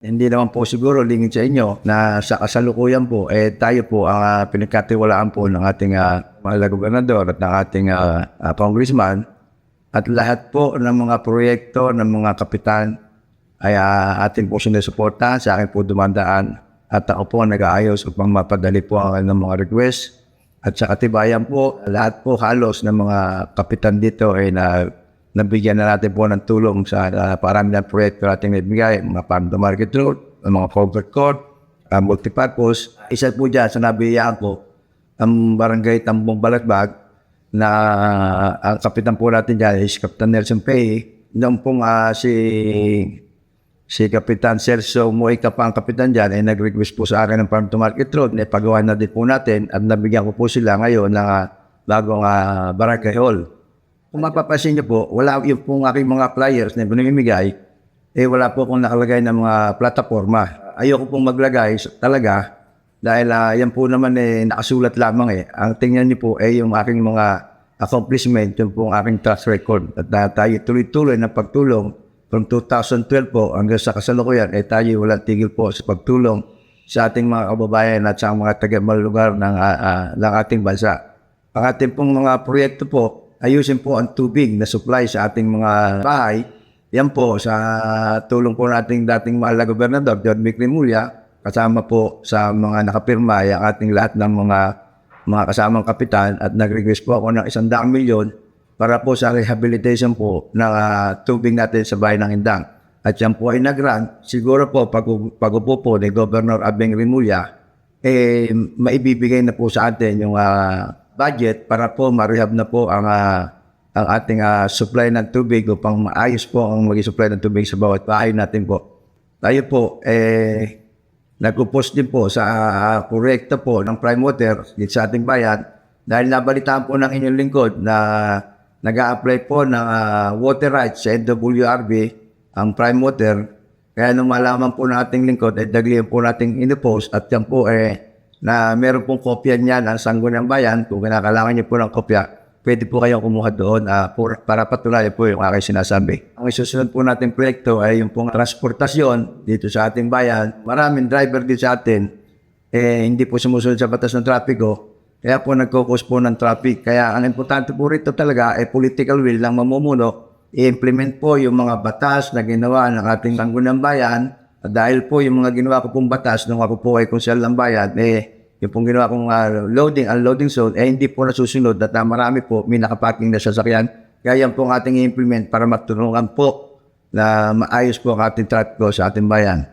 Hindi naman po siguro lingid sa inyo na sa kasalukuyan po, tayo po ang pinagkatiwalaan po ng ating mahal gobernador at ng ating congressman. At lahat po ng mga proyekto ng mga kapitan ay atin po sinusuportahan. Sa akin po dumandaan at ako po nag-aayos upang mapadali po ang ng mga request. At sa katibayan po, lahat po halos ng mga kapitan dito ay nabigyan na natin po ng tulong sa parami ng proyekto natin ibigay, mga farm to market road, mga covered court, multipurpose. Isa po dyan sa nabiyaan ko, ang barangay Tambong Balagbag, na ang kapitan po natin dyan is Captain Nelson Pay. Noong pong si Kapitan Celso Moica pa ang kapitan dyan, ay nag-request po sa akin ng farm to market road, na ipagawa na din po natin at nabigyan ko po sila ngayon ng bagong barangay hall. Kung mapapansin niyo po, wala yung pong aking mga flyers na binimigay, wala po akong nakalagay ng mga plataforma. Ayoko pong maglagay talaga dahil yan po naman nakasulat lamang. Ang tingnan niyo po yung aking mga accomplishment, yung pong aking track record. At tayo tuloy-tuloy na pagtulong from 2012 po hanggang sa kasalukuyan, tayo walang tigil po sa pagtulong sa ating mga kababayan at sa mga taga-lugar ng ating bansa. Ang ating pong mga proyekto po, ayusin po ang tubig na supply sa ating mga bahay. Yan po sa tulong po nating dating mahal na gobernador, John Vic Remulla, kasama po sa mga nakapirma ang ating lahat ng mga kasamang kapitan at nag-request po ako ng 100 milyon para po sa rehabilitation po ng tubig natin sa bayan ng Indang. At yan po ay nag-grant. Siguro po pag-upo po ni Governor Abeng Remulla, maibibigay na po sa atin yung budget para po ma-rehab na po ang ating supply ng tubig upang maayos po ang maging supply ng tubig sa bawat bahay natin po. Tayo po nag-upos din po sa proyekto po ng prime water dito sa ating bayan dahil nabalitaan po ng inyong lingkod na nag-a-apply po ng water rights sa NWRB ang prime water. Kaya nung malaman po ng ating lingkod daglihan po nating in-post at yan po na meron pong kopya niyan ang Sangguniang Bayan. Kung kinakailangan niyo po ng kopya, pwede po kayong kumuha doon para patunayan po yung aking sinasabi. Ang isusunod po natin proyekto ay yung pong transportasyon dito sa ating bayan. Maraming driver din sa atin, hindi po sumusunod sa batas ng trapiko. Kaya po nagkukos po ng traffic. Kaya ang importante po rito talaga ay political will ng mamumuno. I-implement po yung mga batas na ginawa ng ating Sangguniang Bayan. At dahil po yung mga ginawa ko pong batas nung ako po ay konsyal ng bayan, yung pong ginawa kong loading, unloading zone, hindi po nasusunod at marami po may nakaparking na sasakyan. Kaya yan po ang ating i-implement para matulungan po na maayos po ang ating traffic sa ating bayan.